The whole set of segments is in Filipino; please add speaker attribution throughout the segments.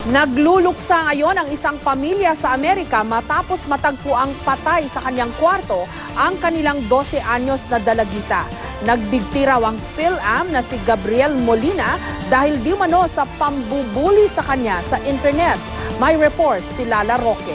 Speaker 1: Nagluluksa ngayon ang isang pamilya sa Amerika matapos matagpuang patay sa kanyang kwarto ang kanilang 12 anyos na dalagita. Nagbigti raw ang PhilAm na si Gabriel Molina dahil di umano sa pambubuli sa kanya sa internet. May report si Lala Roque.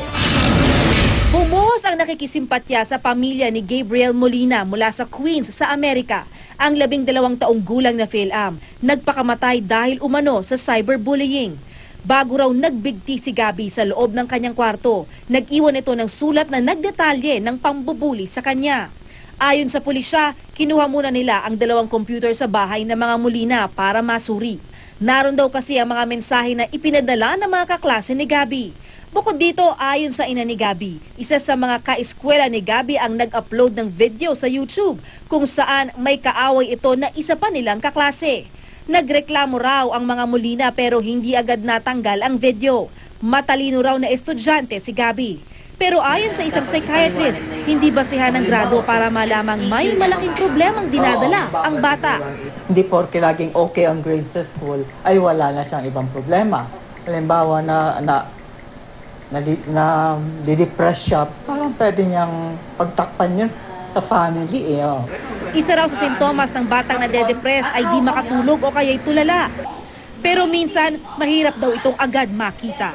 Speaker 2: Bumuhos ang nakikisimpatya sa pamilya ni Gabriel Molina mula sa Queens sa Amerika. Ang 12 taong gulang na PhilAm nagpakamatay dahil umano sa cyberbullying. Bago raw nagbigti si Gabi sa loob ng kanyang kwarto, nag-iwan ito ng sulat na nagdetalye ng pambubuli sa kanya. Ayon sa pulisya, kinuha muna nila ang 2 computer sa bahay ng mga Molina para masuri. Naroon daw kasi ang mga mensahe na ipinadala ng mga kaklase ni Gabi. Bukod dito, ayon sa ina ni Gabi, isa sa mga kaeskwela ni Gabi ang nag-upload ng video sa YouTube kung saan may kaaway ito na isa pa nilang kaklase. Nagreklamo raw ang mga Molina pero hindi agad natanggal ang video. Matalino raw na estudyante si Gabi. Pero ayon sa isang psychiatrist, hindi basihan ng grado para malamang may malaking problemang dinadala ang bata.
Speaker 3: Hindi porke laging okay ang grades sa school, ay wala na siyang ibang problema. Halimbawa na di-depress siya, parang pwede niyang pagtakpan yun sa family eh. Oh.
Speaker 2: Isa raw sa sintomas ng batang nade-depress ay di makatulog o kaya'y tulala. Pero minsan, mahirap daw itong agad makita.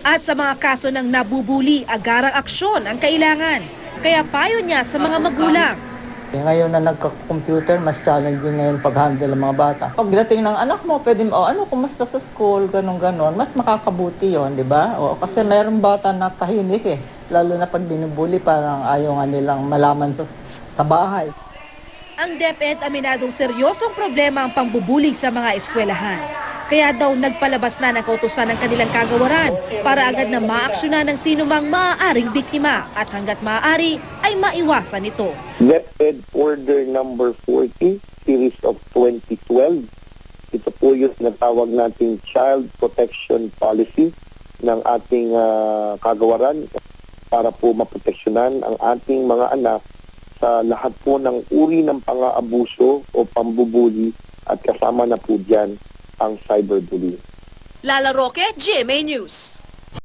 Speaker 2: At sa mga kaso ng nabubuli, agarang aksyon ang kailangan. Kaya payo niya sa mga magulang.
Speaker 3: Ngayon na nagka-computer, mas challenging ngayon pag-handle ng mga bata. Pagdating ng anak mo, pwede mo, kumusta sa school, ganon-ganon, mas makakabuti yon, di ba? O, kasi mayroong bata na tahimik eh. Lalo na pag binubuli, parang ayaw nga nilang malaman sa bahay.
Speaker 2: Ang DepEd aminadong seryosong problema ang pambubuli sa mga eskwelahan. Kaya daw nagpalabas na ng kautusan ng kanilang kagawaran para agad na maaksyonan ng sinumang maaaring biktima at hanggat maaari ay maiwasan ito.
Speaker 4: DepEd Order Number 40, Series of 2012. Ito po yung natawag nating Child Protection Policy ng ating kagawaran para po maproteksyonan ang ating mga anak sa lahat po ng uri ng pang-aabuso o pambubuli at kasama na po dyan ang cyberbullying.
Speaker 2: Lala Roque, GMA News.